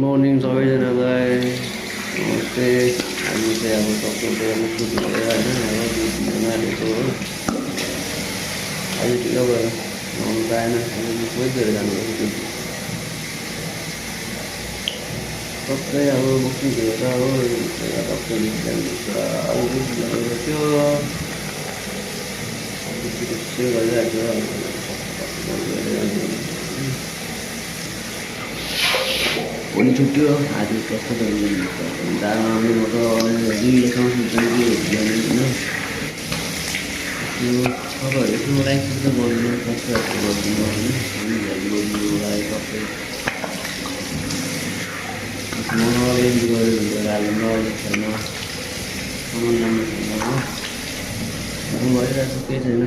Morning सबैजनालाई नमस्ते। हामी चाहिँ अब टक्कै सुट गरेर होइन अब दुधमा हालेको हो। अहिले ढिलो भयो नुहाउनु पाएन। अहिले कोही गएर जानुपर्छ दुध टक्कै अब बस्नु धोएर हो टक्कै जानुपर्छ। अब दुध ल्याएको थियो त्यसै गरिरहेको भोलि छुट्टी हो। आज कस्तो दाना म त दुईसम्म सुत्दैन कि होइन त्यो तपाईँहरू यसो लाइक त गर्नु सब्सक्राइब गरिदिनु हामीलाई सबै एन्ड गऱ्यो भने हाल्नु छैन सामान राम्रो छैन हो भइरहेको केही छैन।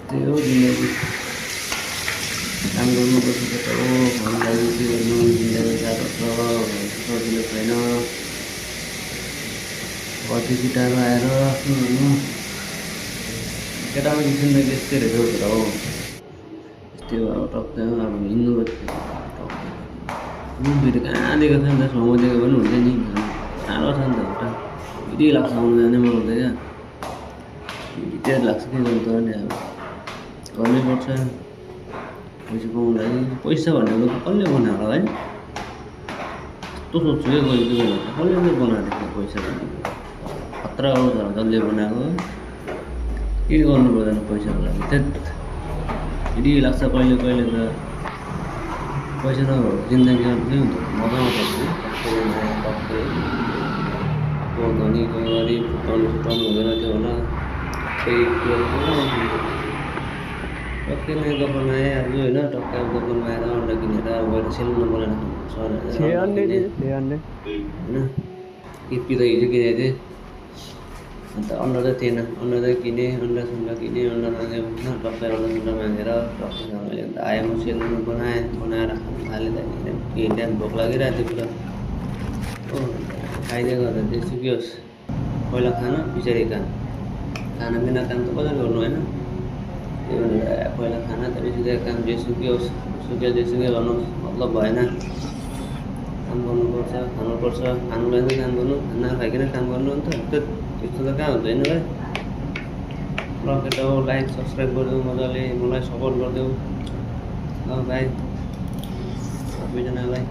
त्यही हो जिन्दगी काम गर्नुपर्छ त हो। हामीलाई के गर्नु जिन्दगी साह्रो छ सजिलो छैन। कति टाढो आएर के गर्नु केटामा जिन्दगी यस्तै रहेछ हो। यस्तै अब टक्कै अब हिँड्नु फेरि कहाँ दिएको छ नि त समूह दिएको पनि हुन्छ नि साह्रो छ नि त एउटा फेरि लाग्छ आउनु जाने मन हुँदैन क्या लाग्छ के गर्नु त नि अब गर्नैपर्छ पैसा पाउनु लागि। पैसा भनेको कसले बनाएको है यस्तो सोध्छु क्या कहिले के बेला कसले बनाएको पैसा भनेको खतरा आउँछ जसले बनाएको के गर्नु पर्दैन पैसाको लागि त्यही फेरि लाग्छ कहिले कहिले त पैसा नभएको जिन्दगी के हुन्छ मजा आउँछ टक्कै को धनी को गरिब छुट्टाउनु हुँदैन त्यो होला। टक्कै नयाँ दोकान आइहाल्यो होइन टक्कै दोकानमा आएर अन्डा किनेर गएर सेलुनमा बनाएर खानुपर्छ होइन। किपी त हिजो किनेको थिएँ अन्त अन्डा चाहिँ थिएन अन्डा चाहिँ किनेँ अन्डा सुन्डा किनेँ अन्डा मागेँ होइन टक्कै अन्डा सुन्डा मागेर टक्कैसँगले अन्त आएँ म सेलुनमा बनाएर खानु थालेँ त्यहाँदेखि केही टाइम भोक लागिरहेको थियो पुरा हो खाइदिए गर्दा जेसुकै होस् पहिला खाना पछाडि खानापिना काम त कसरी गर्नु होइन त्यही भनेर पहिला खाना त्यसपछि काम जेसुकै होस् जेसुकै गर्नुहोस् मतलब भएन काम गर्नुपर्छ खानुपर्छ खानुलाई नै काम गर्नु खाना खाइकन काम गर्नु अन्त त्यस्तो त कहाँ हुन्छ होइन भाइ। ल केटा हो लाइक सब्सक्राइब गरिदेऊ मजाले मलाई सपोर्ट गरिदेऊ ल भाइ सबैजनालाई।